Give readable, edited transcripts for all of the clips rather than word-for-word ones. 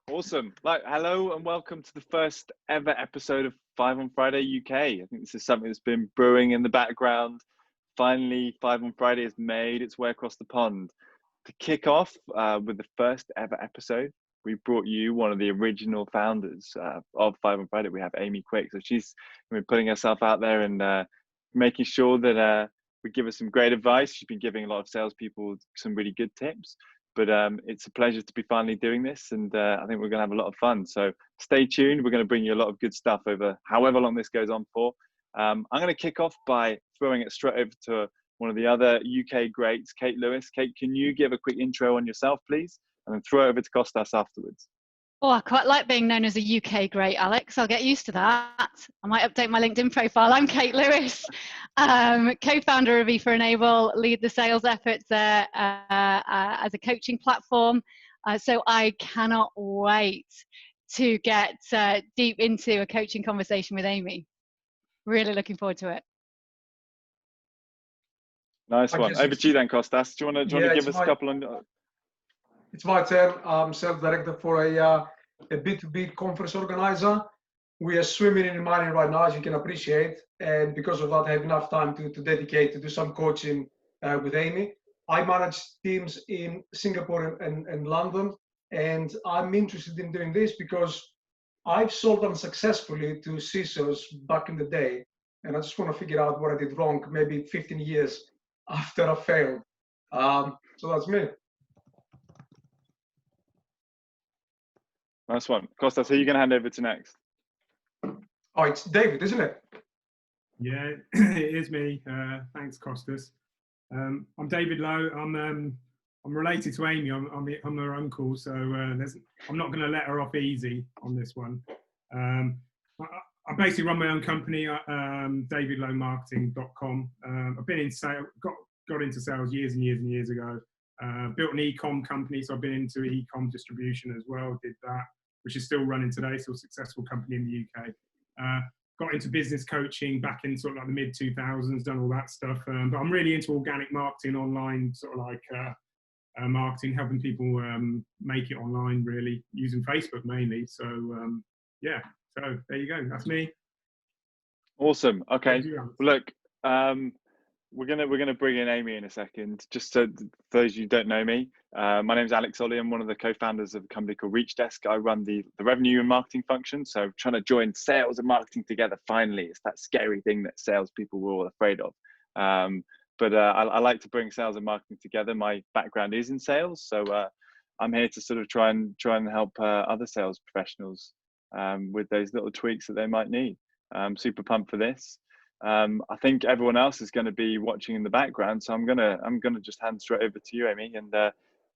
Awesome. Hello and welcome to the first ever episode of 5onFriday UK. I think this is something that's been brewing in the background. Finally, 5onFriday has made its way across the pond. To kick off with the first ever episode, we brought you one of the original founders of 5onFriday. We have Amy Quick. So she's been putting herself out there and making sure that we give us some great advice. She's been giving a lot of salespeople some really good tips. But it's a pleasure to be finally doing this, and I think we're going to have a lot of fun. So stay tuned. We're going to bring you a lot of good stuff over however long this goes on for. I'm going to kick off by throwing it straight over to one of the other UK greats, Kate Lewis. Kate, can you give a quick intro on yourself, please? And then throw it over to Costas afterwards. Oh, I quite like being known as a UK great, Alex. I'll get used to that. I might update my LinkedIn profile. I'm Kate Lewis, co-founder of E4Enable, lead the sales efforts there as a coaching platform. So I cannot wait to get deep into a coaching conversation with Amy. Really looking forward to it. Nice one. Over to you then, Costas. Do you want to give us a couple on... It's my turn. I'm sales director for a B2B conference organizer. We are swimming in money right now, as you can appreciate. And because of that, I have enough time to dedicate to do some coaching with Amy. I manage teams in Singapore and London. And I'm interested in doing this because I've sold unsuccessfully to CISOs back in the day. And I just want to figure out what I did wrong, maybe 15 years after I failed. So that's me. Nice one. Costas, who are you going to hand over to next? Oh, it's David, isn't it? Yeah, it is me. Thanks, Costas. I'm David Lowe. I'm related to Amy. I'm her uncle, so I'm not going to let her off easy on this one. I basically run my own company, davidlowemarketing.com. I've been in sales, got into sales years and years and years ago. Built an e-com company, so I've been into e-com distribution as well, did that, which is still running today, still a successful company in the UK. Got into business coaching back in sort of like the mid-2000s, done all that stuff. But I'm really into organic marketing, online sort of like marketing, helping people make it online, really, using Facebook mainly. So yeah, so there you go, that's me. Awesome. Okay, well, look, we're gonna bring in Amy in a second. Just so for those who don't know me, my name's Alex Olley. I'm one of the co-founders of a company called Reachdesk. I run the revenue and marketing function. So trying to join sales and marketing together. Finally, it's that scary thing that salespeople were all afraid of. But I like to bring sales and marketing together. My background is in sales, so I'm here to sort of try and help other sales professionals with those little tweaks that they might need. Super pumped for this. I think everyone else is going to be watching in the background, so I'm gonna just hand straight over to you, Amy, and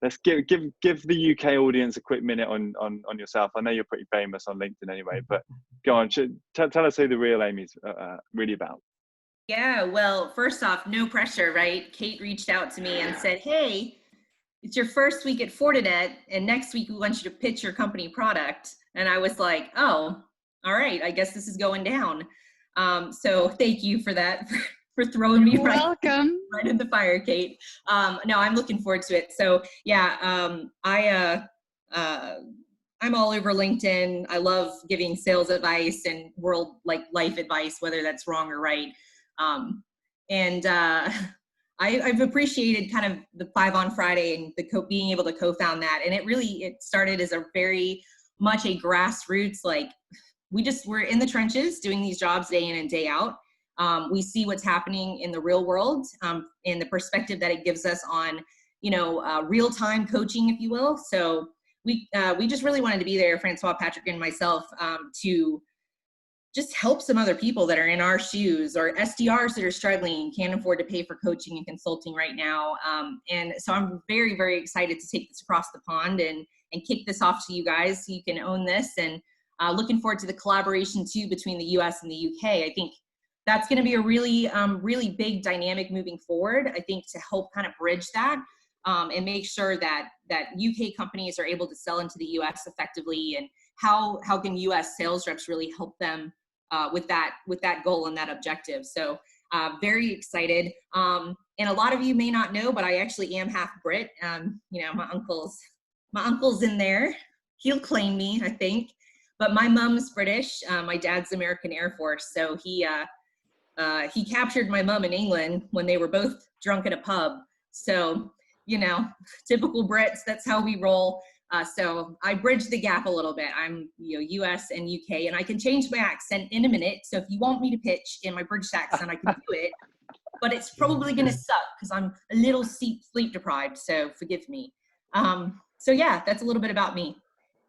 let's give the UK audience a quick minute on yourself. I know you're pretty famous on LinkedIn anyway, but go on, tell us who the real Amy's really about. Yeah, well, first off, no pressure, right? Kate reached out to me and said, "Hey, it's your first week at Fortinet, and next week we want you to pitch your company product." And I was like, "Oh, all right, I guess this is going down." So thank you for that, for throwing me right in the fire, Kate. No, I'm looking forward to it. So yeah, I'm all over LinkedIn. I love giving sales advice and life advice, whether that's wrong or right. I've appreciated kind of the 5onFriday and being able to co-found that. And it started as a very much a grassroots, like, we're in the trenches doing these jobs day in and day out. We see what's happening in the real world, and the perspective that it gives us on, real-time coaching, if you will. So we just really wanted to be there, Francois, Patrick, and myself, to just help some other people that are in our shoes, or SDRs that are struggling and can't afford to pay for coaching and consulting right now. And so I'm very, very excited to take this across the pond and kick this off to you guys so you can own this. And looking forward to the collaboration too between the US and the UK. I think that's going to be a really, really big dynamic moving forward, I think, to help kind of bridge that and make sure that UK companies are able to sell into the US effectively, and how can US sales reps really help them with that goal and that objective. So very excited. And a lot of you may not know, but I actually am half Brit. My uncle's in there. he'll claim me, I think. But my mom's British. My dad's American Air Force. So he captured my mom in England when they were both drunk at a pub. So, you know, typical Brits, that's how we roll. So I bridge the gap a little bit. I'm, you know, US and UK, and I can change my accent in a minute. So if you want me to pitch in my British accent, I can do it. But it's probably going to suck because I'm a little sleep deprived. So forgive me. So yeah, that's a little bit about me.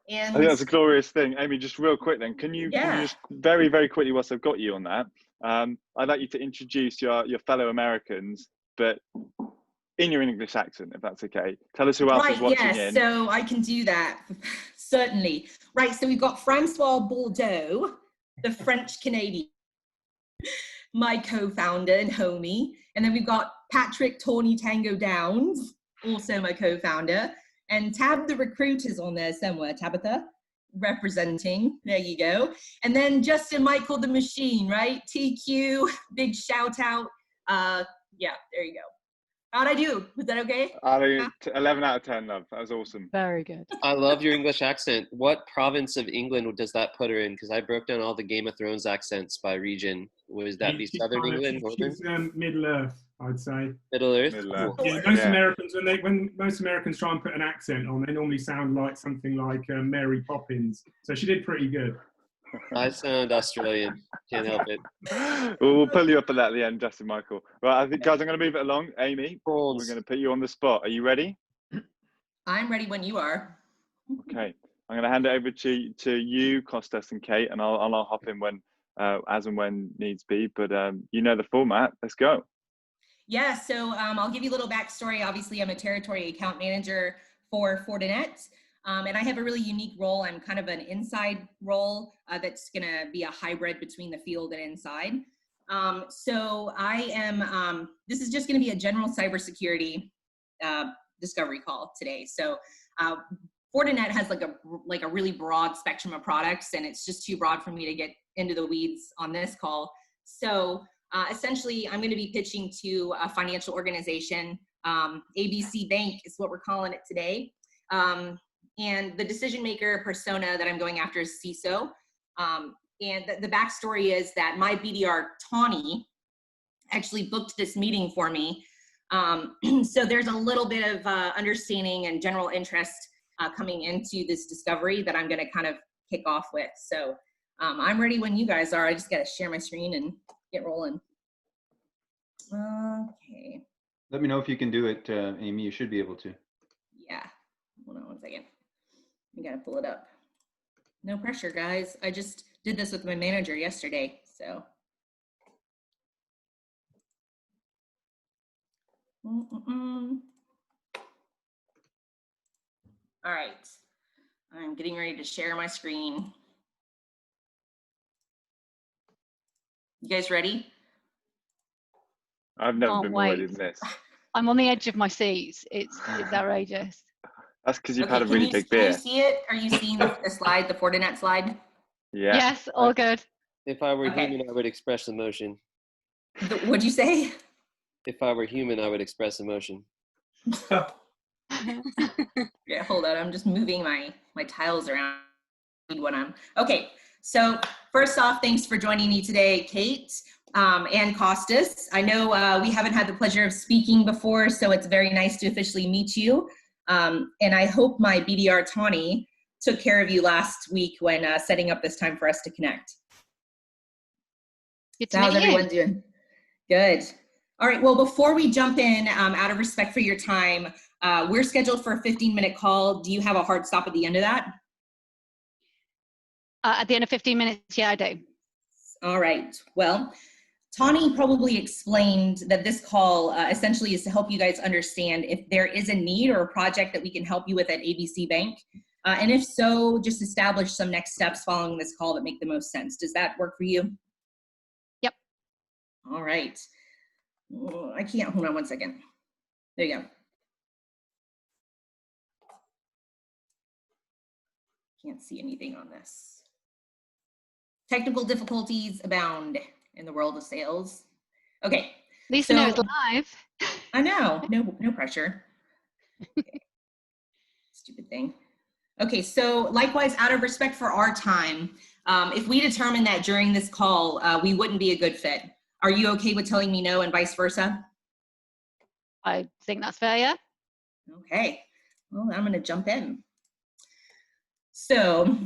And I think that's a glorious thing. Amy, just real quick then, can you just very, very quickly, whilst I've got you on that, I'd like you to introduce your fellow Americans, but in your English accent, if that's okay. Tell us who else is watching in. So I can do that, certainly. Right, so we've got Francois Bourdeau, the French Canadian, my co-founder and homie. And then we've got Patrick Tawny Tango Downs, also my co-founder. And Tab the recruiter's on there somewhere, Tabitha, representing. There you go. And then Justin Michael the Machine, right? TQ, big shout out. Yeah, there you go. How'd I do? Was that okay? 11 out of 10, love. That was awesome. Very good. I love your English accent. What province of England does that put her in? Because I broke down all the Game of Thrones accents by region. Was that be Southern England, Northern? She's Middle Earth, I'd say. Middle Earth. Middle Earth. Cool. Yeah, most Americans, when most Americans try and put an accent on, they normally sound like something like Mary Poppins. So she did pretty good. I sound Australian. Can't help it. We'll pull you up at that at the end, Justin Michael. Right, I think, guys, I'm going to move it along. Amy, we're going to put you on the spot. Are you ready? I'm ready when you are. Okay. I'm going to hand it over to you, Costas and Kate, and I'll hop in when, as and when needs be. But you know the format. Let's go. Yeah, so I'll give you a little backstory. Obviously, I'm a territory account manager for Fortinet. And I have a really unique role. I'm kind of an inside role that's going to be a hybrid between the field and inside. So I am, this is just going to be a general cybersecurity discovery call today. So Fortinet has like a really broad spectrum of products, and it's just too broad for me to get into the weeds on this call. So essentially, I'm going to be pitching to a financial organization. ABC Bank is what we're calling it today. And the decision maker persona that I'm going after is CISO. And the backstory is that my BDR, Tawny, actually booked this meeting for me. So there's a little bit of understanding and general interest coming into this discovery that I'm gonna kind of kick off with. So I'm ready when you guys are. I just gotta share my screen and get rolling. Okay. Let me know if you can do it, Amy. You should be able to. Yeah, hold on one second. I gotta pull it up. No pressure, guys. I just did this with my manager yesterday, so. All right, I'm getting ready to share my screen. You guys ready? I've never been more ready than this. I'm on the edge of my seat. It's outrageous. That's because you've had a really big beer. Can you see it? Are you seeing the slide, the Fortinet slide? Yeah. Yes, all good. If I were human, I would express emotion. What'd you say? If I were human, I would express emotion. Yeah, hold on. I'm just moving my tiles around when I'm okay. So first off, thanks for joining me today, Kate and Costas. I know we haven't had the pleasure of speaking before, so it's very nice to officially meet you. And I hope my BDR Tawny took care of you last week when setting up this time for us to connect. Good to How's meet everyone you. doing? Good. All right, well, before we jump in, out of respect for your time, we're scheduled for a 15-minute call. Do you have a hard stop at the end of that? At the end of 15 minutes, yeah, I do. All right, well, Tawny probably explained that this call essentially is to help you guys understand if there is a need or a project that we can help you with at ABC Bank. And if so, just establish some next steps following this call that make the most sense. Does that work for you? Yep. All right. Oh, I can't, hold on one second. There you go. Can't see anything on this. Technical difficulties abound in the world of sales. Okay. At least I know it's live. I know, no pressure. Okay. Stupid thing. Okay, so likewise, out of respect for our time, if we determine that during this call we wouldn't be a good fit, are you okay with telling me no and vice versa? I think that's fair, yeah. Okay, well, I'm gonna jump in. So,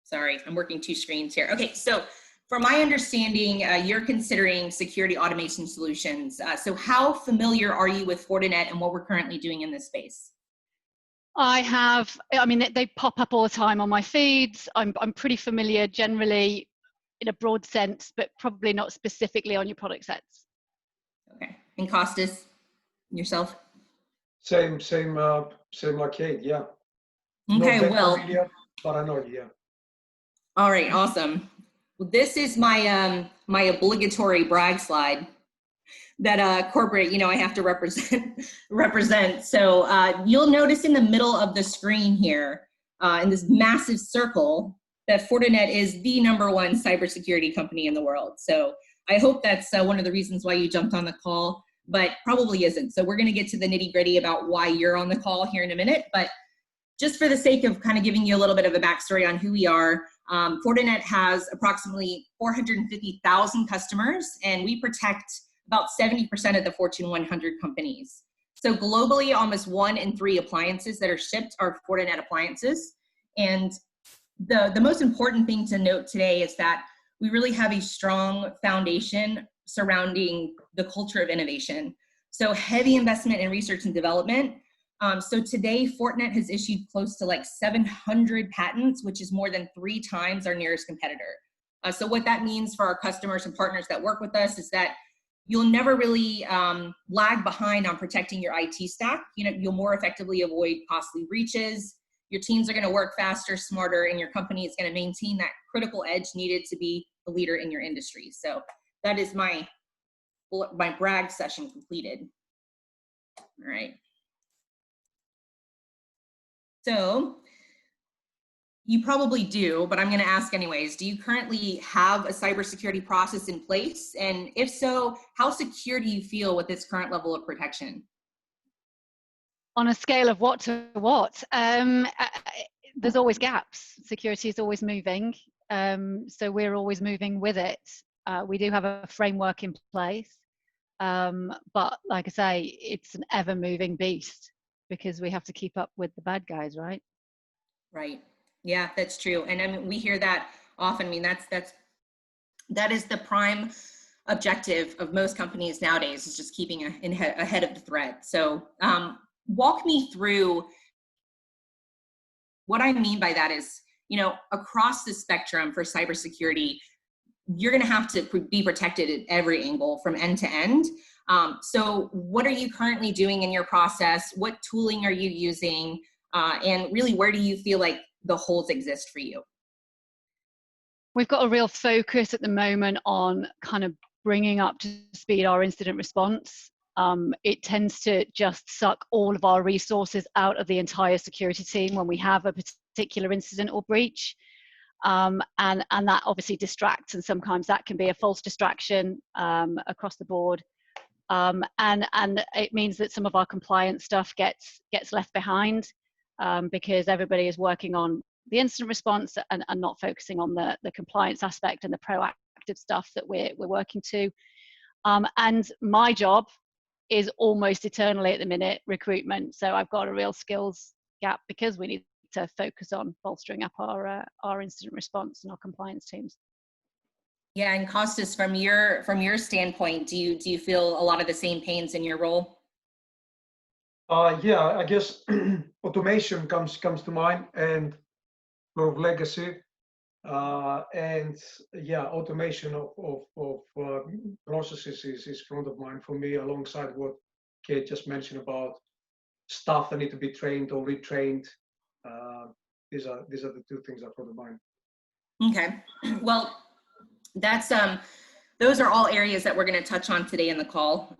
sorry, I'm working two screens here. Okay, so from my understanding, you're considering security automation solutions. So how familiar are you with Fortinet and what we're currently doing in this space? I mean, they pop up all the time on my feeds. I'm pretty familiar generally in a broad sense, but probably not specifically on your product sets. Okay, and Costas, yourself? Same like Kate, yeah. Okay, Not well, familiar, but I know it, yeah. all right, awesome. Well, this is my my obligatory brag slide that corporate, I have to represent. So you'll notice in the middle of the screen here, in this massive circle, that Fortinet is the #1 cybersecurity company in the world. So I hope that's one of the reasons why you jumped on the call, but probably isn't. So we're going to get to the nitty-gritty about why you're on the call here in a minute. But just for the sake of kind of giving you a little bit of a backstory on who we are, Fortinet has approximately 450,000 customers, and we protect about 70% of the Fortune 100 companies. So globally, almost 1 in 3 appliances that are shipped are Fortinet appliances. And the most important thing to note today is that we really have a strong foundation surrounding the culture of innovation. So heavy investment in research and development. So today, Fortinet has issued close to like 700 patents, which is more than 3 times our nearest competitor. So what that means for our customers and partners that work with us is that you'll never really lag behind on protecting your IT stack. You'll more effectively avoid costly breaches. Your teams are going to work faster, smarter, and your company is going to maintain that critical edge needed to be the leader in your industry. So that is my brag session completed. All right. So you probably do, but I'm going to ask anyways. Do you currently have a cybersecurity process in place? And if so, how secure do you feel with its current level of protection? On a scale of what to what? There's always gaps. Security is always moving. So we're always moving with it. We do have a framework in place. But like I say, it's an ever moving beast because we have to keep up with the bad guys, right? Right. Yeah, that's true. And I mean, we hear that often. I mean, that is the prime objective of most companies nowadays, is just keeping ahead of the threat. So walk me through what I mean by that is, across the spectrum for cybersecurity, you're going to have to be protected at every angle from end to end. So what are you currently doing in your process? What tooling are you using? And really, where do you feel like the holes exist for you? We've got a real focus at the moment on kind of bringing up to speed our incident response. It tends to just suck all of our resources out of the entire security team when we have a particular incident or breach. And that obviously distracts, and sometimes that can be a false distraction across the board. And it means that some of our compliance stuff gets left behind because everybody is working on the incident response and not focusing on the compliance aspect and the proactive stuff that we're working to. And my job is almost eternally at the minute recruitment. So I've got a real skills gap because we need to focus on bolstering up our incident response and our compliance teams. Yeah, and Costas, from your standpoint, do you feel a lot of the same pains in your role? Yeah, I guess automation comes to mind, and a lot of legacy, and yeah, automation of processes is front of mind for me, alongside what Kate just mentioned about staff that need to be trained or retrained. These are the 2 things that are front of mind. Okay, well, that's those are all areas that we're going to touch on today in the call.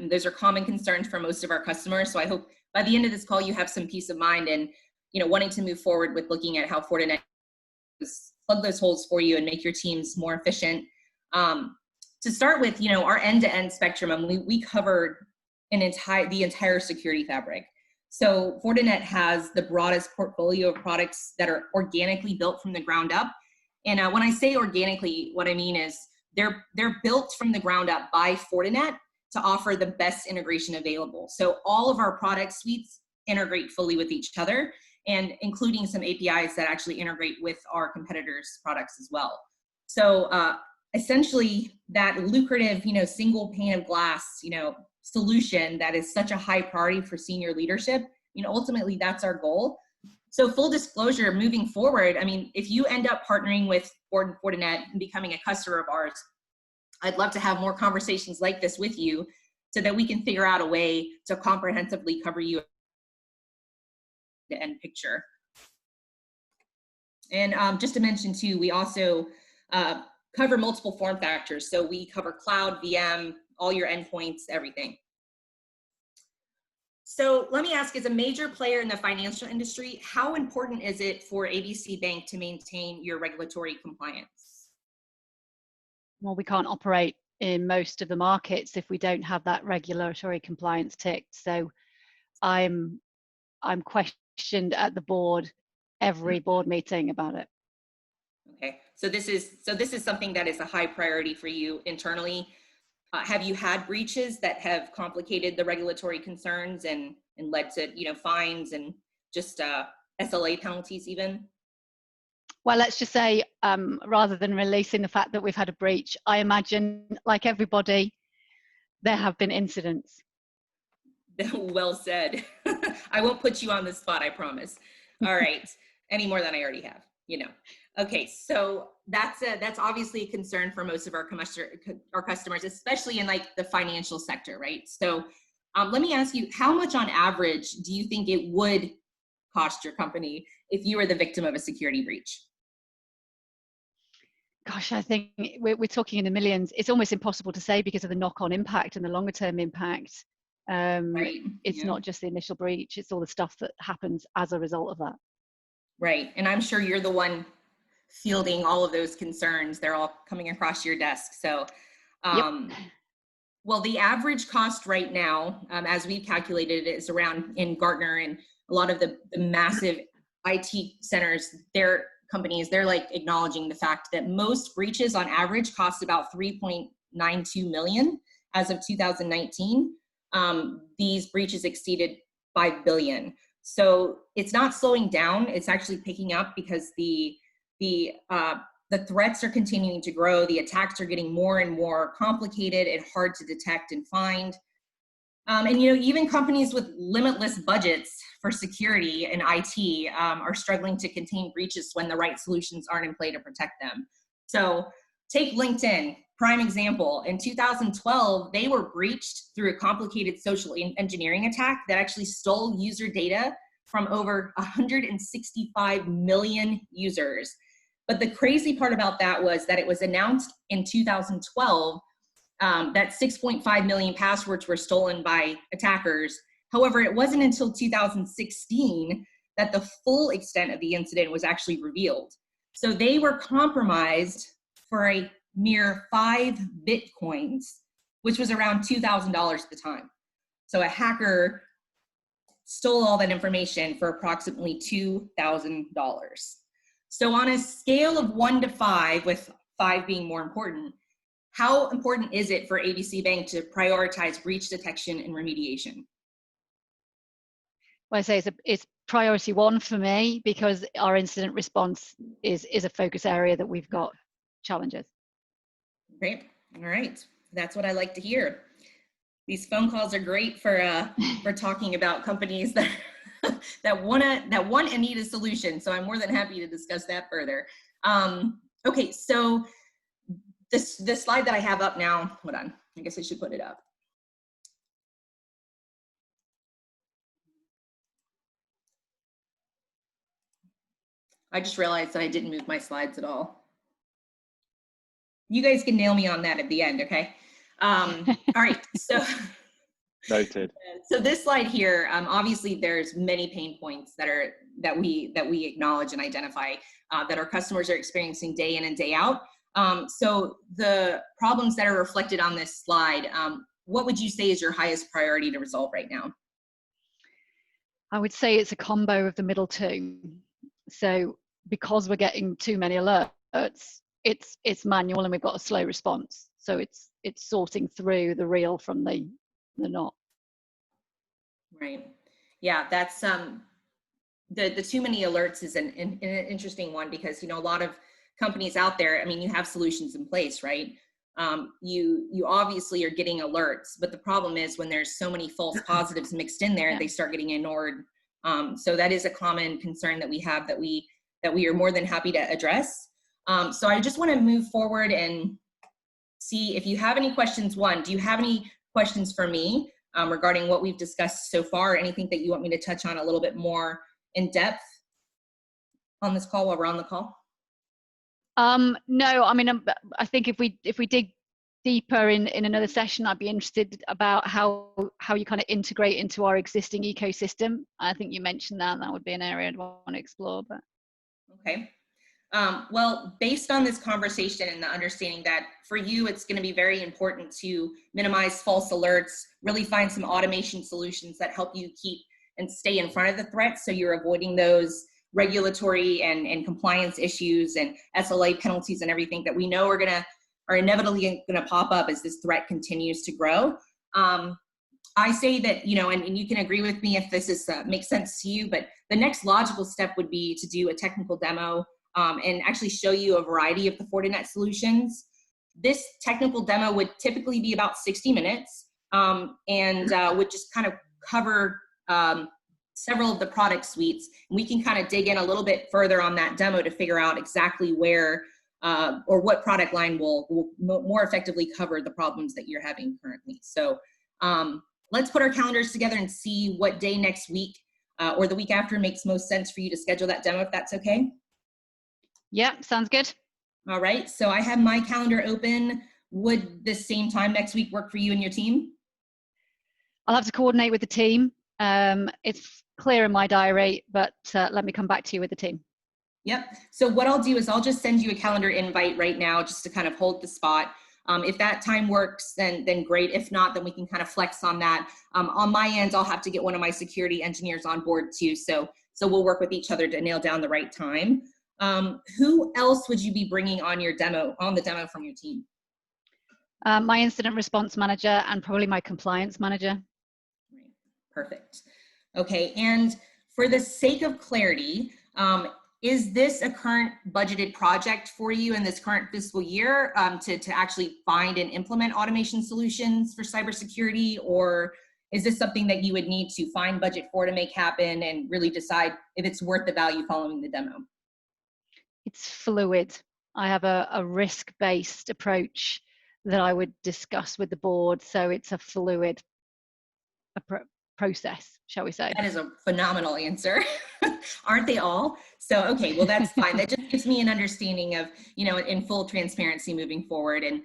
Those are common concerns for most of our customers. So I hope by the end of this call, you have some peace of mind and, wanting to move forward with looking at how Fortinet plug those holes for you and make your teams more efficient. To start with, our end-to-end spectrum, we covered the entire security fabric. So Fortinet has the broadest portfolio of products that are organically built from the ground up. And when I say organically, what I mean is they're built from the ground up by Fortinet to offer the best integration available. So all of our product suites integrate fully with each other, and including some APIs that actually integrate with our competitors' products as well. So essentially that lucrative, single pane of glass, solution that is such a high priority for senior leadership, ultimately that's our goal. So full disclosure, moving forward, if you end up partnering with Fortinet and becoming a customer of ours, I'd love to have more conversations like this with you so that we can figure out a way to comprehensively cover you the end picture. And just to mention too, we also cover multiple form factors. So we cover cloud, VM, all your endpoints, everything. So let me ask, as a major player in the financial industry, how important is it for ABC Bank to maintain your regulatory compliance? Well, we can't operate in most of the markets if we don't have that regulatory compliance ticked. So I'm questioned at the board every board meeting about it. Okay, so this is something that is a high priority for you internally. Have you had breaches that have complicated the regulatory concerns and led to fines and just SLA penalties even? Well, let's just say rather than releasing the fact that we've had a breach, I imagine, like everybody, there have been incidents. Well said. I won't put you on the spot, I promise. All right, any more than I already have, Okay, so that's obviously a concern for most of our customers, especially in like the financial sector, right? So let me ask you, how much on average do you think it would cost your company if you were the victim of a security breach? Gosh, I think we're talking in the millions. It's almost impossible to say because of the knock-on impact and the longer-term impact. Right. It's not just the initial breach, it's all the stuff that happens as a result of that. Right, and I'm sure you're the one fielding all of those concerns. They're all coming across your desk. So, well, the average cost right now, as we've calculated, is around, in Gartner and a lot of the massive IT centers, their companies, they're like acknowledging the fact that most breaches on average cost about 3.92 million as of 2019. These breaches exceeded 5 billion. So it's not slowing down. It's actually picking up because the threats are continuing to grow. The attacks are getting more and more complicated and hard to detect and find. And even companies with limitless budgets for security and IT are struggling to contain breaches when the right solutions aren't in play to protect them. So take LinkedIn, prime example. In 2012, they were breached through a complicated social engineering attack that actually stole user data from over 165 million users. But the crazy part about that was that it was announced in 2012 that 6.5 million passwords were stolen by attackers. However, it wasn't until 2016 that the full extent of the incident was actually revealed. So they were compromised for a mere 5 Bitcoins, which was around $2,000 at the time. So a hacker stole all that information for approximately $2,000. So on a scale of 1 to 5, with 5 being more important, how important is it for ABC Bank to prioritize breach detection and remediation? Well, I say it's priority 1 for me because our incident response is a focus area that we've got challenges. Great. All right. That's what I like to hear. These phone calls are great for talking about companies that want and need a solution. So I'm more than happy to discuss that further. Okay, so this slide that I have up now, hold on, I guess I should put it up. I just realized that I didn't move my slides at all. You guys can nail me on that at the end, okay? All right, so. Noted. So this slide here, obviously there's many pain points that we acknowledge and identify that our customers are experiencing day in and day out. So the problems that are reflected on this slide, what would you say is your highest priority to resolve right now? I would say it's a combo of the middle two. So because we're getting too many alerts, it's manual and we've got a slow response. So it's sorting through the real from the not. Right. Yeah, that's the too many alerts is an interesting one, because, you know, a lot of companies out there, I mean, you have solutions in place, right? You obviously are getting alerts, but the problem is when there's so many false positives mixed in there, they start getting ignored. So that is a common concern that we have, that we are more than happy to address. So I just want to move forward and see if you have any questions. One, do you have any questions for me regarding what we've discussed so far, or anything that you want me to touch on a little bit more in depth on this call while we're on the call? No, I mean, I think if we dig deeper in another session, I'd be interested about how you kind of integrate into our existing ecosystem. I think you mentioned that would be an area I'd want to explore. But okay. Well, based on this conversation and the understanding that for you, it's going to be very important to minimize false alerts, really find some automation solutions that help you keep and stay in front of the threat, so you're avoiding those regulatory and compliance issues and SLA penalties and everything that we know are inevitably going to pop up as this threat continues to grow. I say that, you know, and you can agree with me if this is makes sense to you, but the next logical step would be to do a technical demo and actually show you a variety of the Fortinet solutions. This technical demo would typically be about 60 minutes and would just kind of cover several of the product suites. And we can kind of dig in a little bit further on that demo to figure out exactly where or what product line will more effectively cover the problems that you're having currently. So let's put our calendars together and see what day next week or the week after makes most sense for you to schedule that demo, if that's okay. Yeah, sounds good. All right, so I have my calendar open. Would this same time next week work for you and your team? I'll have to coordinate with the team. It's clear in my diary, but let me come back to you with the team. Yep. So what I'll do is I'll just send you a calendar invite right now just to kind of hold the spot. If that time works, then great. If not, then we can kind of flex on that. On my end, I'll have to get one of my security engineers on board too. So we'll work with each other to nail down the right time. Who else would you be bringing on the demo from your team? My incident response manager and probably my compliance manager. Perfect. Okay, and for the sake of clarity, is this a current budgeted project for you in this current fiscal year to actually find and implement automation solutions for cybersecurity, or is this something that you would need to find budget for to make happen and really decide if it's worth the value following the demo? It's fluid. I have a risk-based approach that I would discuss with the board, so it's a fluid process, shall we say. That is a phenomenal answer. Aren't they all? So, okay, well, that's fine. That just gives me an understanding of, you know, in full transparency moving forward. And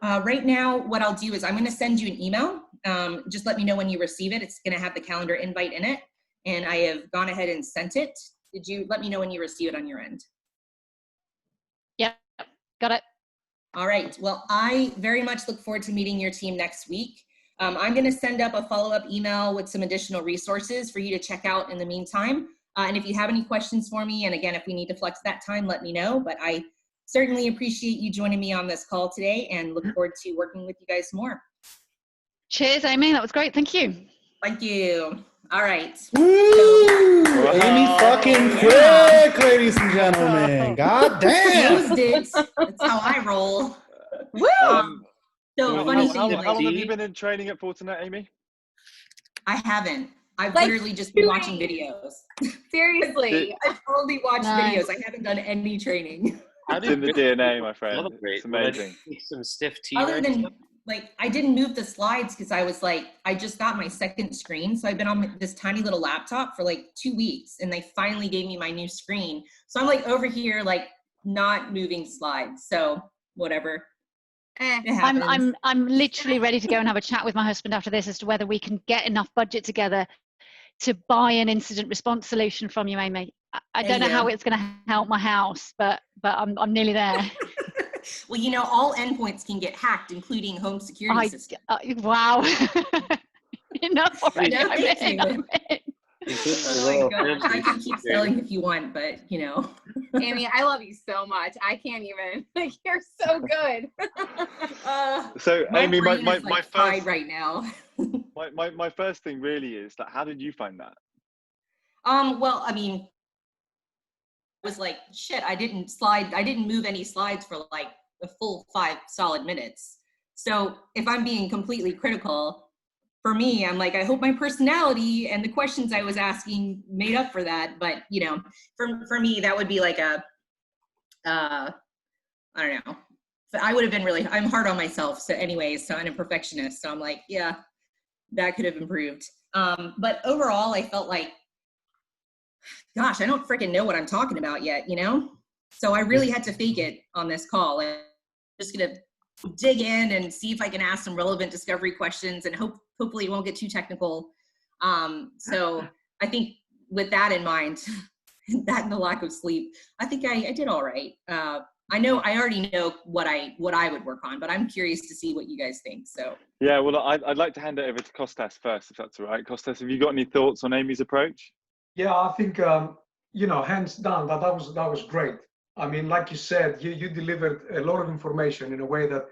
right now, what I'll do is I'm going to send you an email. Just let me know when you receive it. It's going to have the calendar invite in it. And I have gone ahead and sent it. Did you let me know when you receive it on your end? Yep, got it. All right. Well, I very much look forward to meeting your team next week. I'm going to send up a follow-up email with some additional resources for you to check out in the meantime. And if you have any questions for me, and again, if we need to flex that time, let me know. But I certainly appreciate you joining me on this call today and look forward to working with you guys more. Cheers, Amy. That was great. Thank you. Thank you. All right. Woo! Amy fucking quick, ladies and gentlemen. God damn. That's how I roll. Woo! So funny thing, how long have you been in training at Fortinet, Amy? I haven't. I've literally just been watching videos. Seriously. I've only watched videos. I haven't done any training. It's in the DNA, my friend. It's amazing. Some stiff tea. Other than, like, I didn't move the slides because I was like, I just got my second screen. So I've been on this tiny little laptop for like 2 weeks and they finally gave me my new screen. So I'm like over here, like not moving slides. So whatever. I'm literally ready to go and have a chat with my husband after this as to whether we can get enough budget together to buy an incident response solution from you, Amy. I don't know how it's going to help my house, but I'm nearly there. Well, you know, all endpoints can get hacked, including home security systems. Wow. enough already. No, thank you. I'm in. Oh my gosh, I can keep selling if you want, but you know. Amy, I love you so much. I can't even. Like, you're so good. So, Amy, my my fried first right now. my first thing really is that how did you find that? Well, I mean, it was like shit. I didn't move any slides for like a full 5 solid minutes. So if I'm being completely critical, for me, I'm like, I hope my personality and the questions I was asking made up for that. But you know, for me, that would be like a, I don't know. I would have been really, I'm hard on myself. So anyways, so I'm a perfectionist. So I'm like, yeah, that could have improved. But overall, I felt like, gosh, I don't freaking know what I'm talking about yet, you know? So I really had to fake it on this call. I'm just gonna dig in and see if I can ask some relevant discovery questions and hopefully it won't get too technical. So I think with that in mind, that and the lack of sleep, I think I did all right. I already know what I would work on, but I'm curious to see what you guys think. So Yeah, well, I'd like to hand it over to Costas first, if that's all right. Costas, have you got any thoughts on Amy's approach? Yeah, I think you know, hands down, that was great. I mean, like you said, you delivered a lot of information in a way that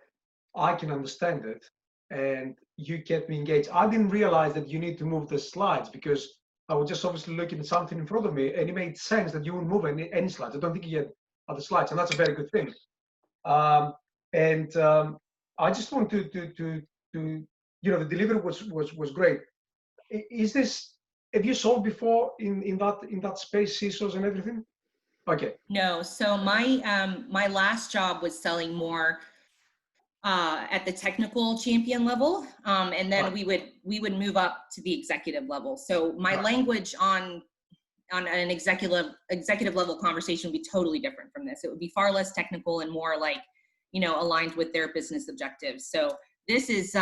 I can understand it, and you kept me engaged. I didn't realize that you need to move the slides because I was just obviously looking at something in front of me, and it made sense that you wouldn't move any slides. I don't think you had other slides, and that's a very good thing. I just want to you know, the delivery was great. Is this, have you sold before in that space, CISOs and everything? Okay. no, so my last job was selling more at the technical champion level, and then Right. we would move up to the executive level. So my language on an executive level conversation would be totally different from this. It would be far less technical and more like, you know, aligned with their business objectives. So this is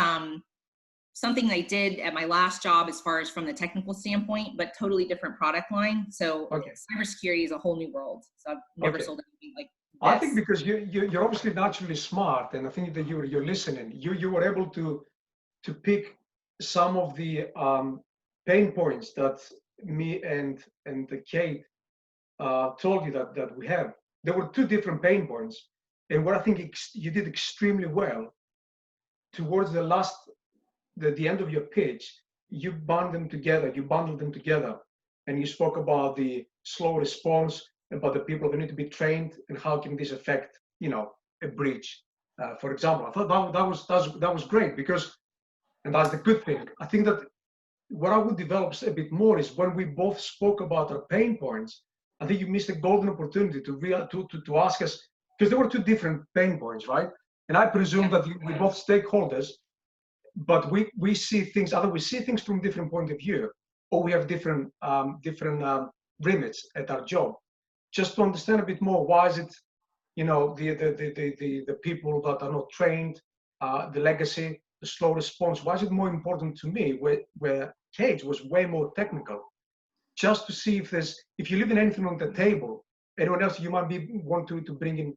something I did at my last job as far as from the technical standpoint, but totally different product line. So cybersecurity is a whole new world. So I've never sold anything like this. I think because you're obviously naturally smart, and I think that you're listening. You were able to pick some of the pain points that me and Kate told you that we have. There were 2 different pain points, and what I think you did extremely well towards the end of your pitch, you bundled them together, and you spoke about the slow response, about the people that need to be trained, and how can this affect, you know, a breach, for example. I thought that was great, because, and that's the good thing. I think that what I would develop a bit more is when we both spoke about our pain points, I think you missed a golden opportunity to ask us, because there were 2 different pain points, right? And I presume that we both stakeholders, but we see things, either we see things from different point of view, or we have different remits at our job. Just to understand a bit more, why is it, you know, the people that are not trained, the legacy, the slow response, why is it more important to me, where Kate was way more technical, just to see if you leave anything on the table, anyone else you might want to bring in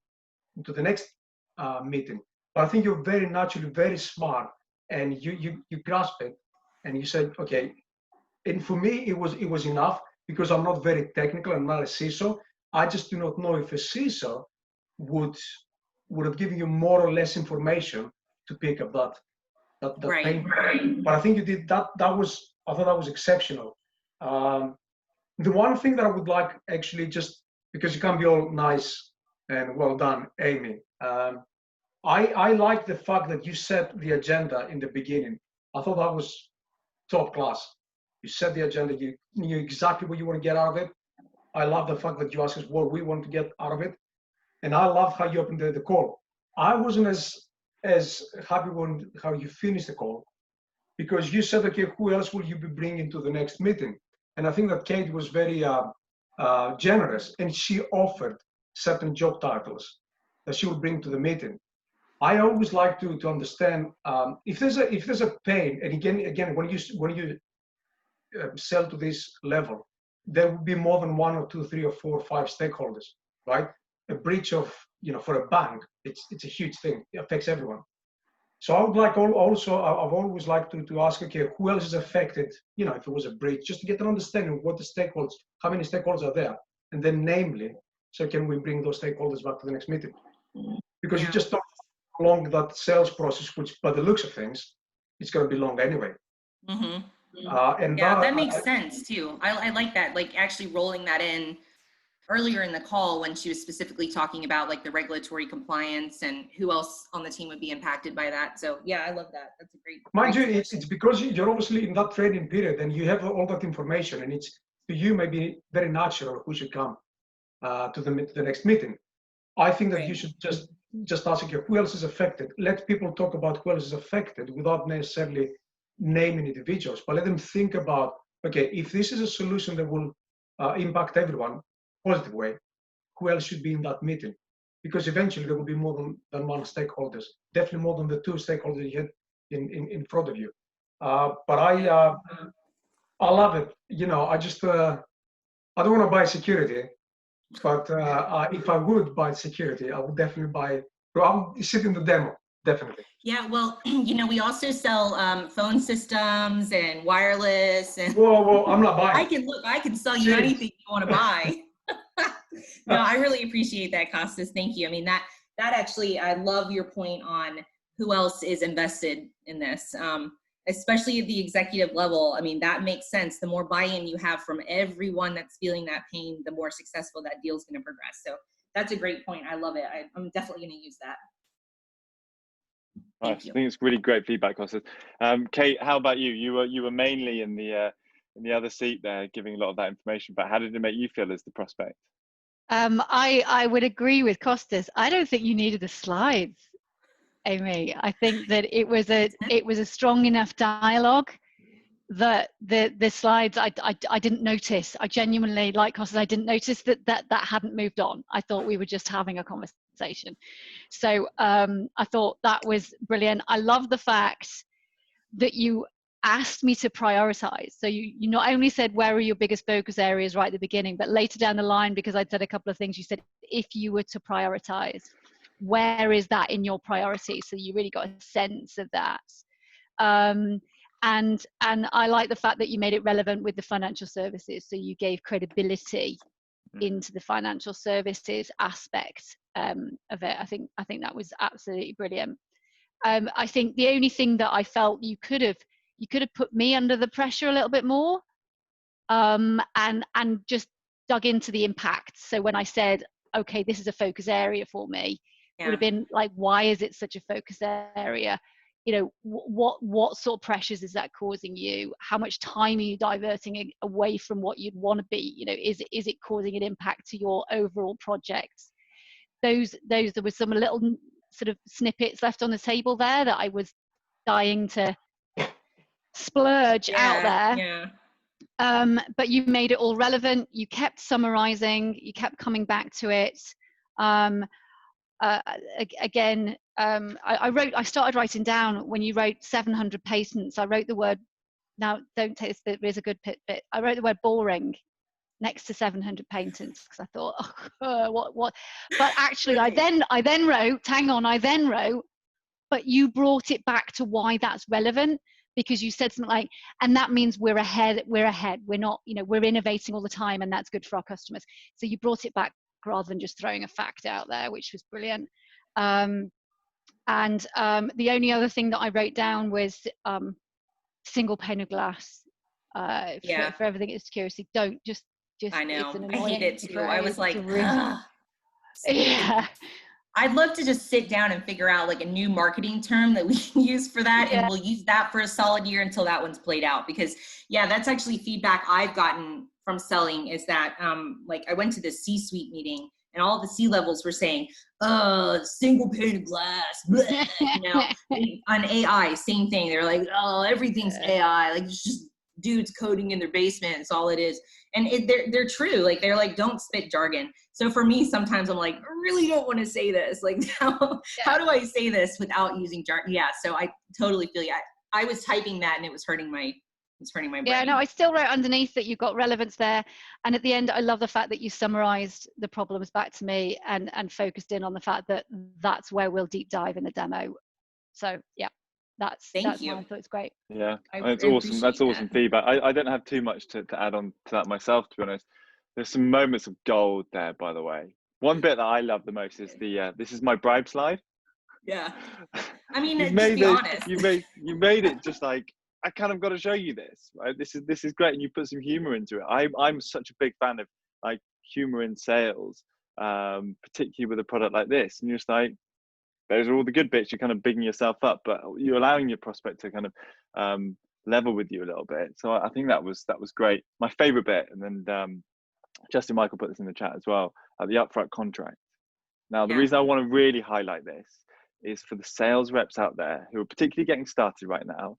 to the next meeting. But I think you're very naturally very smart, and you grasp it, and you said, okay. And for me, it was enough, because I'm not very technical. I'm not a CISO. I just do not know if a CISO would have given you more or less information to pick up that pain. But I think you did that. I thought that was exceptional. The one thing that I would like, actually, just because you can't be all nice and well done, Amy. I like the fact that you set the agenda in the beginning. I thought that was top class. You set the agenda, you knew exactly what you want to get out of it. I love the fact that you asked us what we want to get out of it. And I love how you opened the call. I wasn't as happy when how you finished the call, because you said, okay, who else will you be bringing to the next meeting? And I think that Kate was very generous, and she offered certain job titles that she would bring to the meeting. I always like to understand if there's a pain, and again when you sell to this level, there will be more than 1 or 2, 3 or 4 or 5 stakeholders, right? A breach of, you know, for a bank, it's a huge thing. It affects everyone. So I would like also, I've always liked to ask, okay, who else is affected, you know, if it was a breach, just to get an understanding of what the stakeholders, how many stakeholders are there, and then namely, so can we bring those stakeholders back to the next meeting? Because you just don't prolong that sales process, which by the looks of things, it's going to be long anyway. And that makes sense too. I like that, like actually rolling that in earlier in the call when she was specifically talking about like the regulatory compliance and who else on the team would be impacted by that. So yeah, I love that. That's a great. Mind you, it's because you're obviously in that training period and you have all that information, and it's to you maybe very natural who should come to the next meeting. I think that you should just ask, okay, who else is affected? Let people talk about who else is affected without necessarily naming individuals, but let them think about, okay, if this is a solution that will impact everyone, positive way, who else should be in that meeting? Because eventually there will be more than one stakeholders, definitely more than the two stakeholders you had in front of you. But I love it. You know, I just, I don't want to buy security, but if I would buy security, I would definitely buy, I'll sit in the demo, definitely. Yeah, well, you know, we also sell phone systems and wireless. And whoa, I'm not buying. I can sell you anything you want to buy. No, I really appreciate that, Costas. Thank you. I mean, that actually, I love your point on who else is invested in this, especially at the executive level. I mean, that makes sense. The more buy-in you have from everyone that's feeling that pain, the more successful that deal is going to progress. So that's a great point. I love it. I'm definitely going to use that. I think it's really great feedback, Costas. Kate, how about you? You were mainly in the other seat there, giving a lot of that information. But how did it make you feel as the prospect? I would agree with Costas. I don't think you needed the slides, Amy. I think that it was a strong enough dialogue that the slides I didn't notice. I genuinely, like Costas, I didn't notice that hadn't moved on. I thought we were just having a conversation. So I thought that was brilliant. I love the fact that you asked me to prioritize. So you not only said where are your biggest focus areas right at the beginning, but later down the line, because I'd said a couple of things, you said if you were to prioritize, where is that in your priority? So you really got a sense of that. And I like the fact that you made it relevant with the financial services. So you gave credibility into the financial services aspect of it. I think that was absolutely brilliant. I think the only thing that I felt you could have put me under the pressure a little bit more, and just dug into the impact. So when I said, okay, this is a focus area for me, it would have been like, why is it such a focus area? You know, what sort of pressures is that causing you? How much time are you diverting away from what you'd want to be? You know, is it causing an impact to your overall projects? There were some little sort of snippets left on the table there that I was dying to splurge out there. But you made it all relevant. You kept summarizing. You kept coming back to it. Again, I started writing down when you wrote 700 patents. I wrote the word, now don't take this, there is a good bit. I wrote the word boring next to 700 patents because I thought, what? But actually, I then wrote, but you brought it back to why that's relevant, because you said something like, and that means we're ahead. We're not, you know, we're innovating all the time, and that's good for our customers. So you brought it back rather than just throwing a fact out there, which was brilliant. The only other thing that I wrote down was single pane of glass for everything is security. Don't just I know. It's an I hate it too. I was like, yeah. I'd love to just sit down and figure out like a new marketing term that we can use for that. And we'll use that for a solid year until that one's played out, because that's actually feedback I've gotten from selling is that, like I went to this C-suite meeting and all the C-levels were saying, single pane of glass, bleh, you know, on AI, same thing. They're like, oh, everything's AI. Like it's just dudes coding in their basement. It's all it is. And they're true. Like, they're like, don't spit jargon. So for me, sometimes I'm like, I really don't want to say this. Like, how do I say this without using jargon? Yeah. So I totally feel you. I was typing that and it was hurting my brain. Yeah, no, I still wrote underneath that you got relevance there. And at the end, I love the fact that you summarized the problems back to me and focused in on the fact that that's where we'll deep dive in the demo. So yeah, that's Thank you. I thought it's great. Yeah, I that's awesome. That's appreciate awesome that. feedback. I don't have too much to add on to that myself, to be honest. There's some moments of gold there, by the way. One bit that I love the most is the this is my bribe slide. Yeah. I mean, You've just made be this, honest. you made it just like, I kind of got to show you this, right? This is great, and you put some humor into it. I'm such a big fan of like humor in sales, particularly with a product like this. And you're just like, those are all the good bits. You're kind of bigging yourself up, but you're allowing your prospect to kind of level with you a little bit. So I think that was great. My favorite bit, and then Justin Michael put this in the chat as well, the upfront contract. Now, the reason I want to really highlight this is for the sales reps out there who are particularly getting started right now.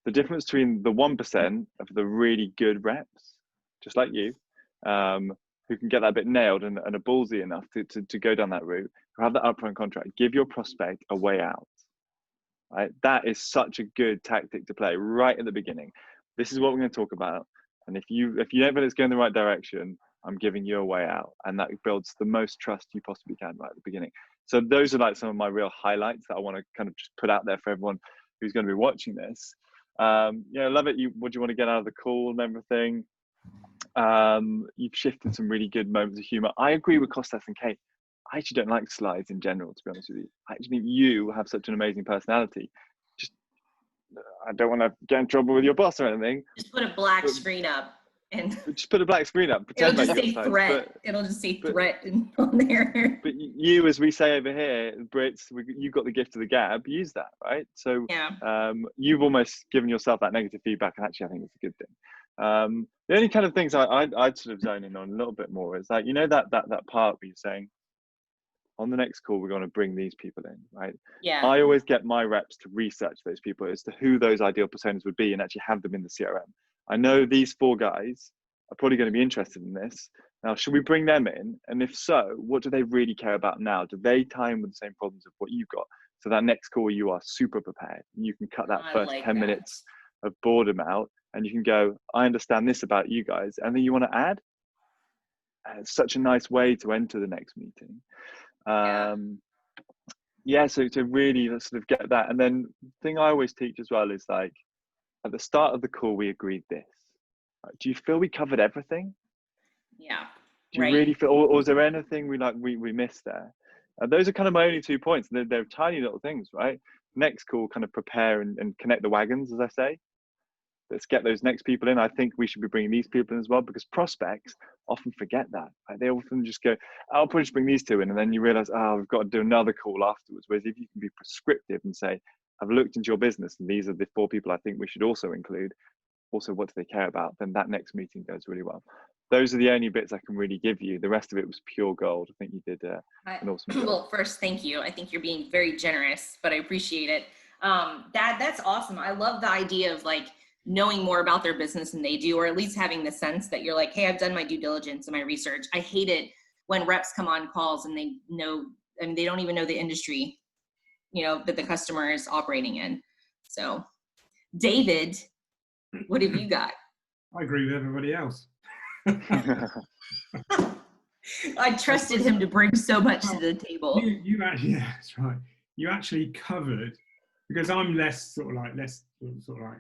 The difference between the 1% of the really good reps, just like you, who can get that bit nailed and are ballsy enough to go down that route, who have that upfront contract, give your prospect a way out. Right? That is such a good tactic to play right at the beginning. This is what we're going to talk about. And if you don't feel it's going the right direction, I'm giving you a way out. And that builds the most trust you possibly can right at the beginning. So those are like some of my real highlights that I want to kind of just put out there for everyone who's going to be watching this. Love it. What do you want to get out of the call and everything? You've shifted some really good moments of humor. I agree with Costas and Kate. I actually don't like slides in general, to be honest with you. I actually think you have such an amazing personality. Just, I don't want to get in trouble with your boss or anything. Just put a black screen up. And just put a black screen up. It'll just say threat. It'll just say threat on there. But you, as we say over here, Brits, you've got the gift of the gab. Use that, right? So you've almost given yourself that negative feedback, and actually, I think it's a good thing. The only kind of things I'd sort of zone in on a little bit more is like, that part where you're saying, on the next call, we're going to bring these people in, right? Yeah. I always get my reps to research those people as to who those ideal personas would be and actually have them in the CRM. I know these 4 guys are probably going to be interested in this. Now, should we bring them in? And if so, what do they really care about now? Do they tie in with the same problems of what you've got? So that next call, you are super prepared. You can cut that first 10 minutes of boredom out, and you can go, I understand this about you guys. And then you want to add. It's such a nice way to enter the next meeting. So to really sort of get that. And then the thing I always teach as well is like, at the start of the call, we agreed this. Do you feel we covered everything? Yeah. Do you really feel, or is there anything we missed there? Those are kind of my only 2 points. They're tiny little things, right? Next call, kind of prepare and connect the wagons, as I say. Let's get those next people in. I think we should be bringing these people in as well, because prospects often forget that. Right? They often just go, I'll probably just bring these 2 in. And then you realize, we've got to do another call afterwards. Whereas if you can be prescriptive and say, I've looked into your business and these are the 4 people I think we should also include. Also, what do they care about? Then that next meeting goes really well. Those are the only bits I can really give you. The rest of it was pure gold. I think you did an awesome job. Well, first, thank you. I think you're being very generous, but I appreciate it. That's awesome. I love the idea of like knowing more about their business than they do, or at least having the sense that you're like, hey, I've done my due diligence and my research. I hate it when reps come on calls and they don't even know the industry, that the customer is operating in. So, David, what have you got? I agree with everybody else. I trusted him to bring so much to the table. You actually, yeah, that's right. You actually covered, because I'm less sort of like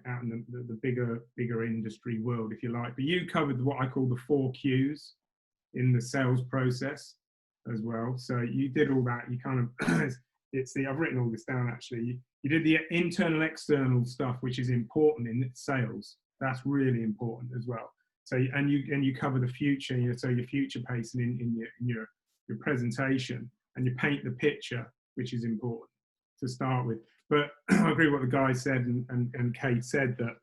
out in the bigger industry world, if you like. But you covered what I call the 4 Qs in the sales process as well. So you did all that. You kind of I've written all this down actually. You did the internal, external stuff, which is important in sales. That's really important as well. So and you cover the future. So you're future pacing in your presentation, and you paint the picture, which is important to start with. But I agree with what the guy said and Kate said, that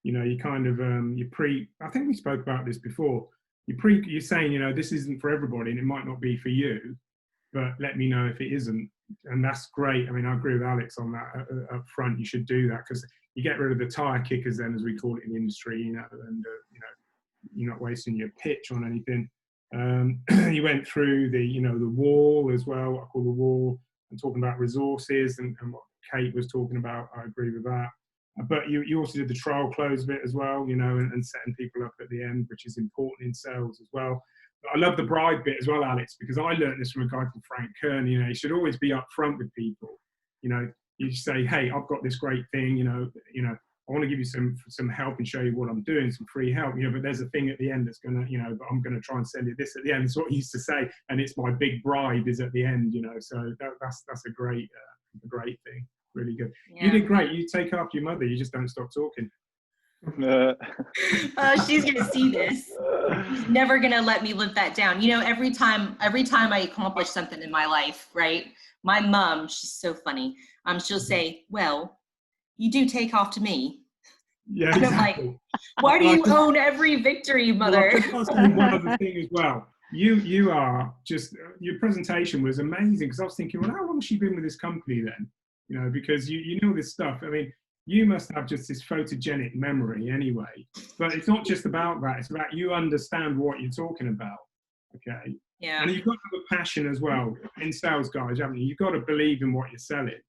you kind of I think we spoke about this before. You're saying this isn't for everybody, and it might not be for you, but let me know if it isn't. And that's great. I mean, I agree with Alex on that up front. You should do that, because you get rid of the tire kickers then, as we call it in the industry, and you're not wasting your pitch on anything. You went through the wall as well, what I call the wall, and talking about resources and what Kate was talking about. I agree with that. But you also did the trial close bit as well, and setting people up at the end, which is important in sales as well. But I love the bride bit as well, Alex, because I learned this from a guy called Frank Kern. You should always be upfront with people. You You just say, hey, I've got this great thing, I want to give you some help and show you what I'm doing, some free help, but there's a thing at the end that's going to, but I'm going to try and send you this at the end. It's what he used to say. And it's my big bribe is at the end, so that's a great thing. Really good. Yeah. You did great. You take after your mother. You just don't stop talking. She's going to see this. She's never going to let me live that down. Every time I accomplish something in my life, right? My mom, she's so funny. She'll say, well, you do take after me. Yeah, and exactly. I'm like, why do you own every victory, mother? Well, that's one other thing as well. You are just, your presentation was amazing, because I was thinking, well, how long has she been with this company then? Because you know this stuff. I mean, you must have just this photogenic memory anyway. But it's not just about that. It's about you understand what you're talking about. Okay. Yeah. And you've got to have a passion as well in sales, guys, haven't you? You've got to believe in what you're selling.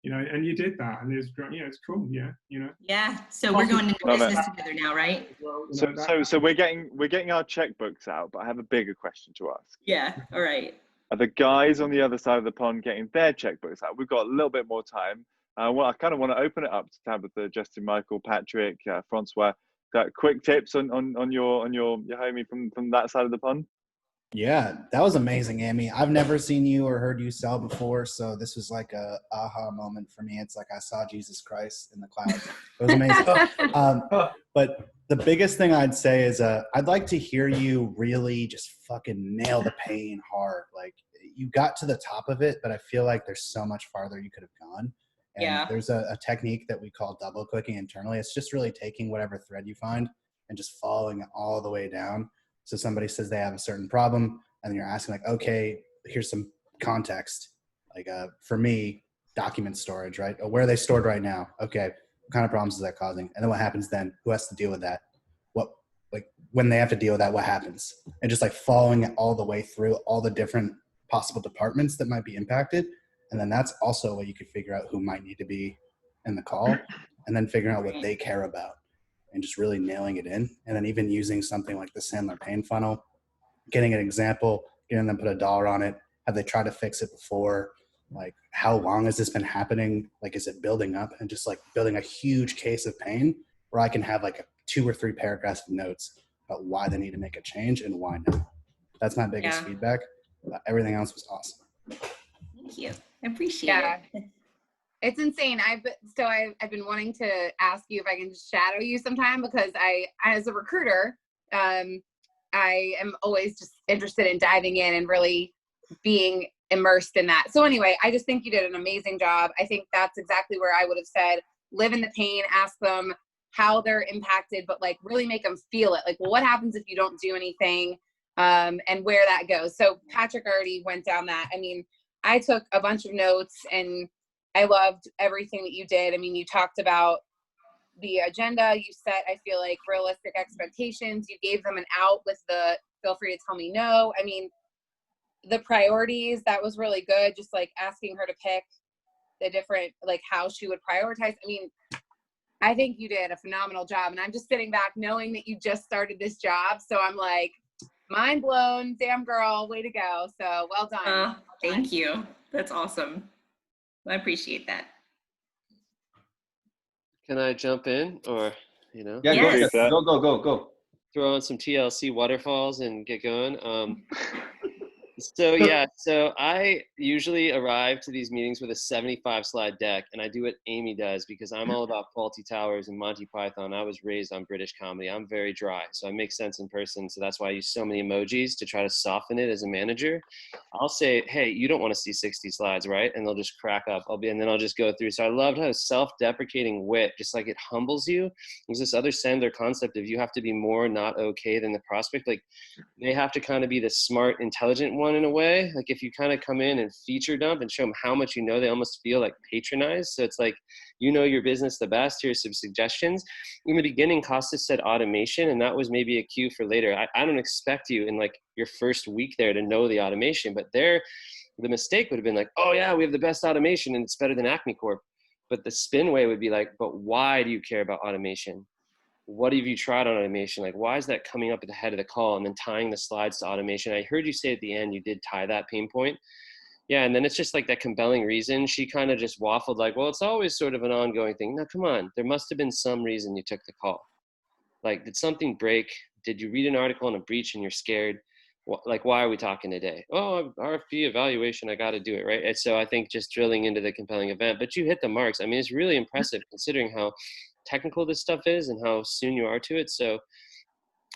And you did that, and it's cool, yeah. Yeah. So we're going into business together now, right? So we're getting our checkbooks out, but I have a bigger question to ask. Yeah. All right. Are the guys on the other side of the pond getting their checkbooks out? We've got a little bit more time. I kind of want to open it up to Tabitha, Justin, Michael, Patrick, Francois. Got quick tips on your homie from that side of the pond? Yeah, that was amazing, Amy. I've never seen you or heard you sell before, so this was like a aha moment for me. It's like I saw Jesus Christ in the clouds. It was amazing. But the biggest thing I'd say is I'd like to hear you really just fucking nail the pain hard. Like, you got to the top of it, but I feel like there's so much farther you could have gone. And there's a technique that we call double clicking internally. It's just really taking whatever thread you find and just following it all the way down. So somebody says they have a certain problem, and then you're asking like, okay, here's some context. Like for me, document storage, right? Where are they stored right now? Okay, what kind of problems is that causing? And then what happens then? Who has to deal with that? When they have to deal with that, what happens? And just like following it all the way through all the different possible departments that might be impacted. And then that's also a way you could figure out who might need to be in the call, and then figuring out what they care about. And just really nailing it in. And then even using something like the Sandler pain funnel, getting an example, getting them put $1 on it. Have they tried to fix it before? Like, how long has this been happening? Like, is it building up? And just like building a huge case of pain where I can have like 2 or 3 paragraphs of notes about why they need to make a change and why not. That's my biggest feedback. Everything else was awesome. Thank you. I appreciate it. It's insane. I've been wanting to ask you if I can just shadow you sometime, because I as a recruiter, I am always just interested in diving in and really being immersed in that. So anyway, I just think you did an amazing job. I think that's exactly where I would have said, live in the pain, ask them how they're impacted, but like really make them feel it. Like, well, what happens if you don't do anything, and where that goes. So Patrick already went down that. I mean, I took a bunch of notes and I loved everything that you did. I mean, you talked about the agenda you set, I feel like realistic expectations. You gave them an out with the feel free to tell me no. I mean, the priorities, that was really good. Just like asking her to pick the different, like how she would prioritize. I mean, I think you did a phenomenal job. And I'm just sitting back knowing that you just started this job. So I'm like, mind blown, damn girl, way to go. So well done. Thank you. That's awesome. I appreciate that. Can I jump in, or Yeah, Yes. Go. throw on some TLC waterfalls and get going? So I usually arrive to these meetings with a 75 slide deck, and I do what Amy does because I'm all about Faulty Towers and Monty Python. I was raised on British comedy. I'm very dry, so I make sense in person. So that's why I use so many emojis to try to soften it as a manager. I'll say, hey, you don't want to see 60 slides, right? And they'll just crack up. And then I'll just go through. So I loved how self-deprecating wit, just like it humbles you. There's this other Sandler concept of you have to be more not okay than the prospect. Like they have to kind of be the smart, intelligent one in a way. Like if you kind of come in and feature dump and show them how much you know, they almost feel like patronized. So it's like, you know your business the best. Here's some suggestions. In the beginning, Costas said automation, and that was maybe a cue for later. I don't expect you in like your first week there to know the automation, but the mistake would have been like, oh yeah, we have the best automation and it's better than Acme Corp. But the spin way would be like, but why do you care about automation? What have you tried on automation? Like, why is that coming up at the head of the call? And then tying the slides to automation. I heard you say at the end, you did tie that pain point. Yeah, and then it's just like that compelling reason. She kind of just waffled like, well, it's always sort of an ongoing thing. Now, come on, there must have been some reason you took the call. Like, did something break? Did you read an article on a breach and you're scared? Like, why are we talking today? Oh, RFP evaluation, I got to do it, right? And so I think just drilling into the compelling event, but you hit the marks. I mean, it's really impressive considering how technical this stuff is and how soon you are to it. So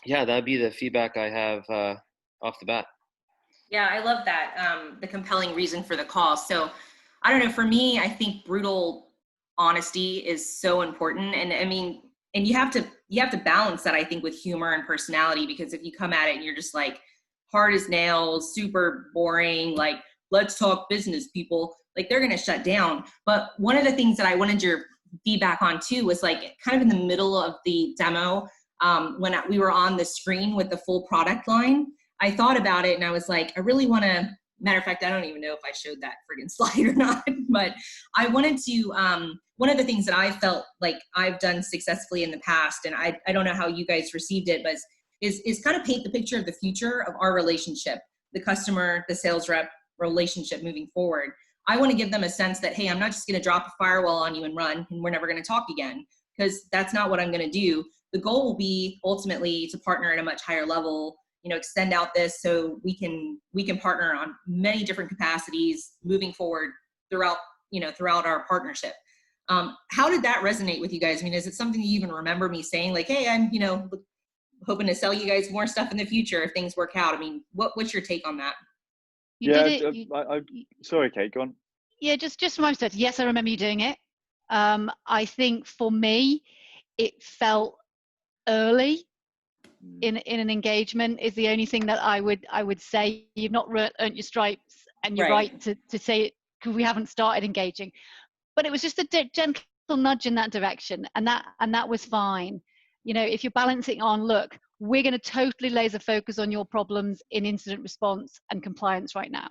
yeah, that'd be the feedback I have off the bat. Yeah, I love that, the compelling reason for the call. So I don't know, for me, I think brutal honesty is so important. And I mean, and you have to balance that, I think, with humor and personality, because if you come at it and you're just like hard as nails, super boring, like, let's talk business, people, like, they're going to shut down. But one of the things that I wanted your feedback on too was like kind of in the middle of the demo, when we were on the screen with the full product line, I thought about it and I was like, I really want to, matter of fact, I don't even know if I showed that friggin' slide or not, but I wanted to, one of the things that I felt like I've done successfully in the past, and I don't know how you guys received it, but is kind of paint the picture of the future of our relationship, the customer, the sales rep relationship moving forward. I want to give them a sense that, hey, I'm not just going to drop a firewall on you and run and we're never going to talk again, because that's not what I'm going to do. The goal will be ultimately to partner at a much higher level, extend out this so we can partner on many different capacities moving forward throughout our partnership. How did that resonate with you guys? I mean, is it something you even remember me saying like, hey, I'm, hoping to sell you guys more stuff in the future if things work out? I mean, what's your take on that? Sorry, Kate, go on. Yeah, just from my perspective, yes, I remember you doing it. I think for me, it felt early in an engagement is the only thing that I would say. You've not earned your stripes, and you're right to say it because we haven't started engaging. But it was just a gentle nudge in that direction, and that was fine. If you're balancing on, look, we're going to totally laser focus on your problems in incident response and compliance right now.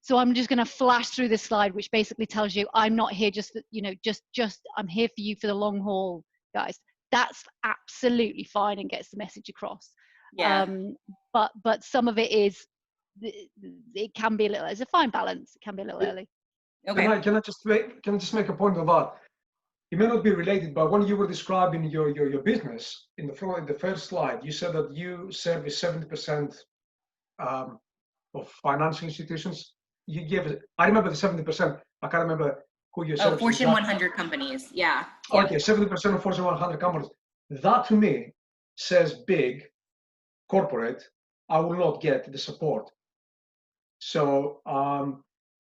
So I'm just going to flash through this slide, which basically tells you I'm not here just I'm here for you for the long haul, guys. That's absolutely fine and gets the message across. Yeah. But some of it is, it can be a little, it's a fine balance. It can be a little early. Okay. Can I just make a point of that? It may not be related, but when you were describing your business in the first slide, you said that you service 70% of financial institutions. You gave, I remember the 70%. I can't remember who you said. Fortune 100 companies. Yeah. Okay, 70% of Fortune 100 companies. That to me says big corporate. I will not get the support. So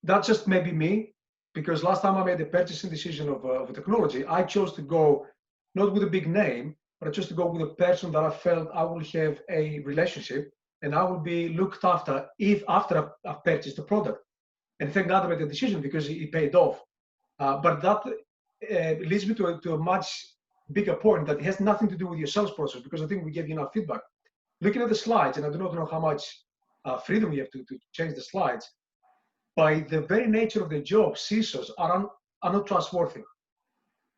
that's just maybe me, because last time I made the purchasing decision of a technology, I chose to go not with a big name, but I chose to go with a person that I felt I will have a relationship and I will be looked after after I've purchased the product. And thank God I made the decision because it paid off. But that leads me to a much bigger point that has nothing to do with your sales process, because I think we gave you enough feedback. Looking at the slides, and I do not know how much freedom you have to change the slides, by the very nature of the job, CISOs are not trustworthy.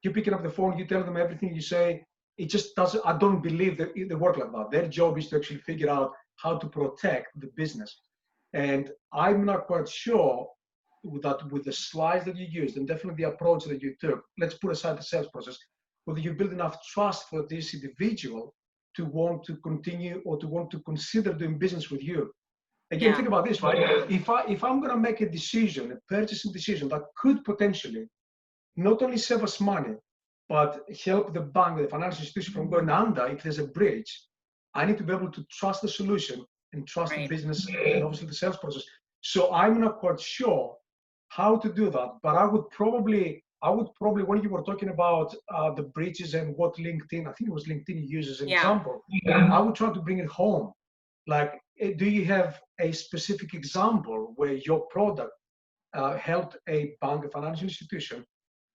You picking up the phone, you tell them everything you say, it just doesn't, I don't believe that they work like that. Their job is to actually figure out how to protect the business. And I'm not quite sure that with the slides that you used and definitely the approach that you took, let's put aside the sales process, whether you build enough trust for this individual to want to continue or to want to consider doing business with you. Again, think about this, right? If I'm going to make a decision, a purchasing decision that could potentially not only save us money, but help the bank, the financial institution from going under if there's a breach, I need to be able to trust the solution and trust the business and obviously the sales process. So I'm not quite sure how to do that, but I would probably, when you were talking about the breaches and what LinkedIn, I think it was LinkedIn uses an example, I would try to bring it home. Like, do you have a specific example where your product helped a bank, a financial institution,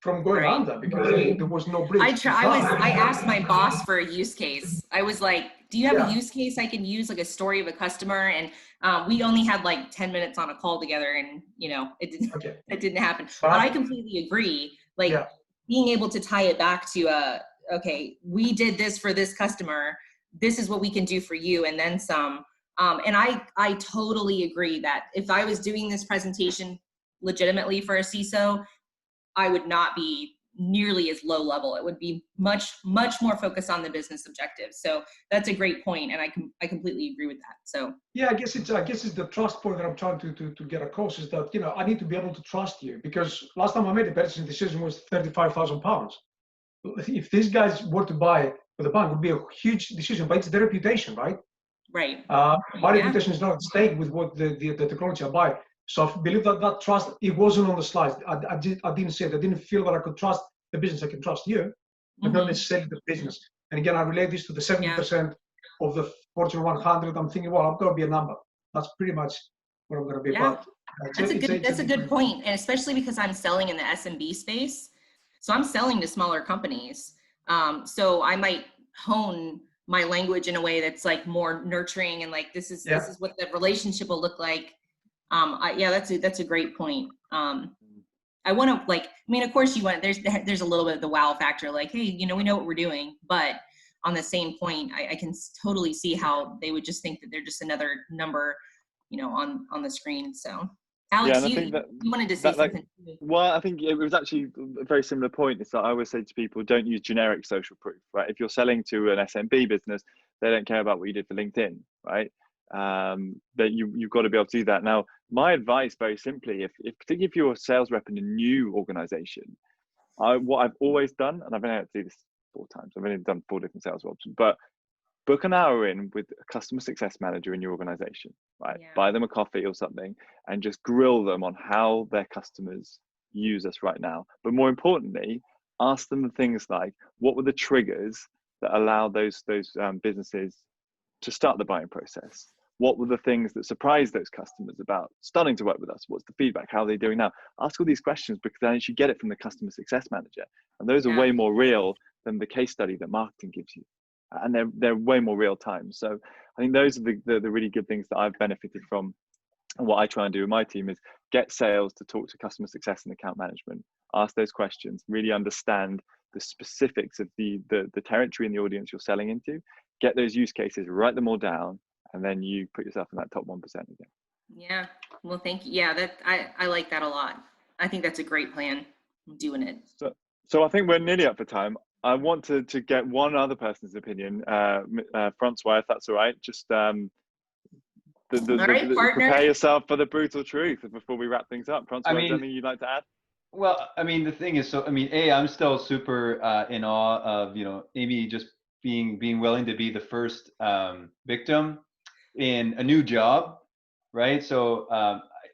from going under because there was no breach? I asked my boss for a use case. I was like, do you have a use case I can use, like a story of a customer? And we only had like 10 minutes on a call together, and it didn't happen. But I completely agree. Like being able to tie it back to okay, we did this for this customer. This is what we can do for you, and then some. And I totally agree that if I was doing this presentation legitimately for a CISO, I would not be nearly as low level. It would be much more focused on the business objectives. So that's a great point, and I completely agree with that. So yeah, I guess it's the trust point that I'm trying to get across, is that, you know, I need to be able to trust you, because last time I made a purchasing decision was £35,000. If these guys were to buy with the bank, it would be a huge decision, but it's their reputation, right? Right. My reputation is not at stake with what the technology I buy. So I believe that trust, it wasn't on the slides. I didn't say it. I didn't feel that I could trust the business. I can trust you, but not necessarily the business. And again, I relate this to the 70% of the Fortune 100. I'm thinking, well, I'm going to be a number. That's pretty much what I'm going to be about. That's a good point. And especially because I'm selling in the SMB space. So I'm selling to smaller companies. So I might hone my language in a way that's like more nurturing, and like, this is what the relationship will look like. That's a great point. I want to, like, I mean, of course you want, there's a little bit of the wow factor, like, hey, you know, we know what we're doing, but on the same point, I can totally see how they would just think that they're just another number, you know, on the screen. So Alex, you wanted to say something. Well, I think it was actually a very similar point. It's that I always say to people, don't use generic social proof, right? If you're selling to an SMB business, they don't care about what you did for LinkedIn, right? That you've got to be able to do that. Now, my advice, very simply, particularly if you're a sales rep in a new organization, what I've always done, and I've been able to do this 4 times, I've only done 4 different sales roles, but book an hour in with a customer success manager in your organization, right? Buy them a coffee or something and just grill them on how their customers use us right now. But more importantly, ask them things like, what were the triggers that allowed those businesses to start the buying process? What were the things that surprised those customers about starting to work with us? What's the feedback? How are they doing now? Ask all these questions, because then you get it from the customer success manager. And those are way more real than the case study that marketing gives you. And they're way more real time. So I think those are the really good things that I've benefited from. And what I try and do with my team is get sales to talk to customer success and account management, ask those questions, really understand the specifics of the territory and the audience you're selling into, get those use cases, write them all down, and then you put yourself in that top 1% again. Yeah, well, thank you. Yeah, I like that a lot. I think that's a great plan. I'm doing it. So I think we're nearly up for time. I want to get one other person's opinion, Francois, if that's all right. Just prepare yourself for the brutal truth before we wrap things up. Francois, is there anything you'd like to add? Well, I mean, the thing is, I'm still super in awe of, you know, Amy just being willing to be the first victim in a new job, right? So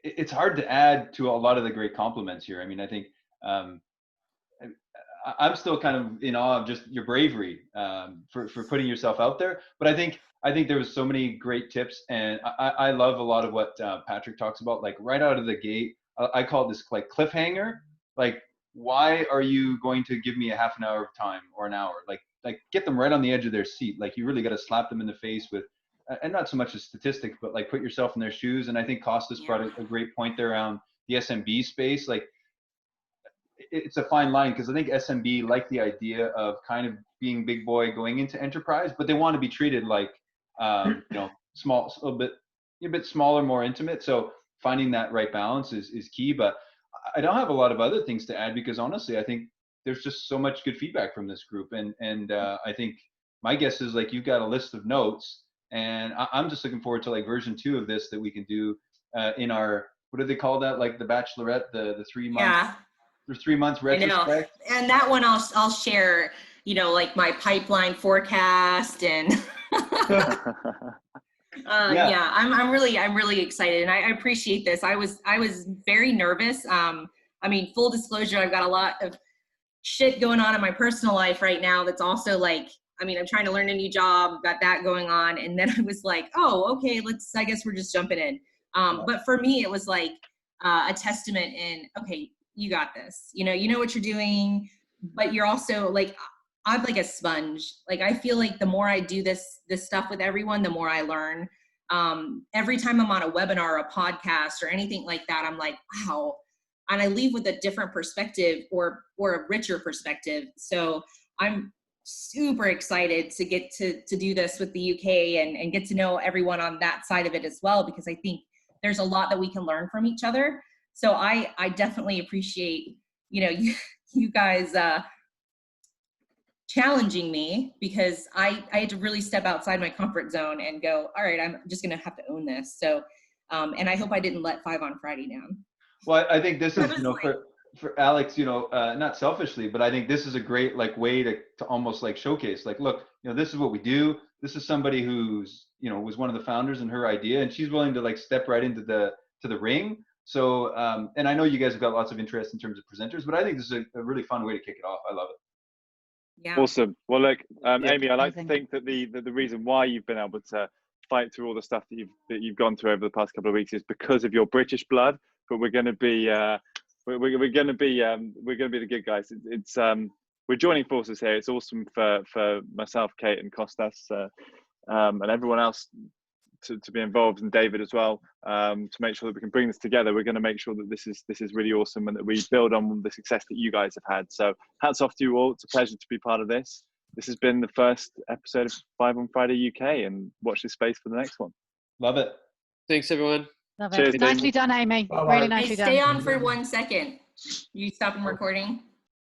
it's hard to add to a lot of the great compliments here. I mean, I think I'm still kind of in awe of just your bravery for putting yourself out there. But I think there was so many great tips, and I love a lot of what Patrick talks about, like right out of the gate. I call this like cliffhanger. Like, why are you going to give me a half an hour of time or an hour? Like get them right on the edge of their seat. Like, you really got to slap them in the face with, and not so much a statistic, but like put yourself in their shoes. And I think Costas brought a great point there around the SMB space. Like, it's a fine line, because I think SMB like the idea of kind of being big boy going into enterprise, but they want to be treated like, you know, small, a bit smaller, more intimate. So finding that right balance is key. But I don't have a lot of other things to add, because honestly, I think there's just so much good feedback from this group. And I think my guess is, like, you've got a list of notes, and I'm just looking forward to like version 2 of this that we can do in our, what do they call that? Like the Bachelorette, the 3 months. Yeah. There's 3 months retrospect. I know. And that one I'll share, you know, like my pipeline forecast and I'm really excited, and I appreciate this. I was very nervous. I mean, full disclosure, I've got a lot of shit going on in my personal life right now that's also like, I mean, I'm trying to learn a new job, got that going on, and then I was like, oh, okay, I guess we're just jumping in. But for me, it was like a testament in, okay, you got this. You know what you're doing, but you're also like, I'm like a sponge. Like, I feel like the more I do this stuff with everyone, the more I learn. Every time I'm on a webinar or a podcast or anything like that, I'm like, wow. And I leave with a different perspective or a richer perspective. So I'm super excited to get to do this with the UK and get to know everyone on that side of it as well, because I think there's a lot that we can learn from each other. So I definitely appreciate, you guys challenging me, because I had to really step outside my comfort zone and go, all right, I'm just going to have to own this. So, and I hope I didn't let 5onFriday down. Well, I think this is, for Alex, not selfishly, but I think this is a great way to almost showcase, look, this is what we do. This is somebody who's, was one of the founders and her idea, and she's willing to step right into the ring. So, and I know you guys have got lots of interest in terms of presenters, but I think this is a really fun way to kick it off. I love it. Yeah. Awesome. Well, look, Amy, I like to think that the reason why you've been able to fight through all the stuff that you've gone through over the past couple of weeks is because of your British blood. But we're going to be we're going to be the good guys. It's we're joining forces here. It's awesome for myself, Kate, and Costas, and everyone else to be involved, and David as well, to make sure that we can bring this together. We're going to make sure that this is really awesome and that we build on the success that you guys have had. So hats off to you all. It's a pleasure to be part of this. This has been the first episode of 5onFriday UK, and watch this space for the next one. Love it. Thanks, everyone. Love it. Cheers, Nicely done, Amy. Bye-bye. Really nicely done. Stay on for 1 second. You stopping recording?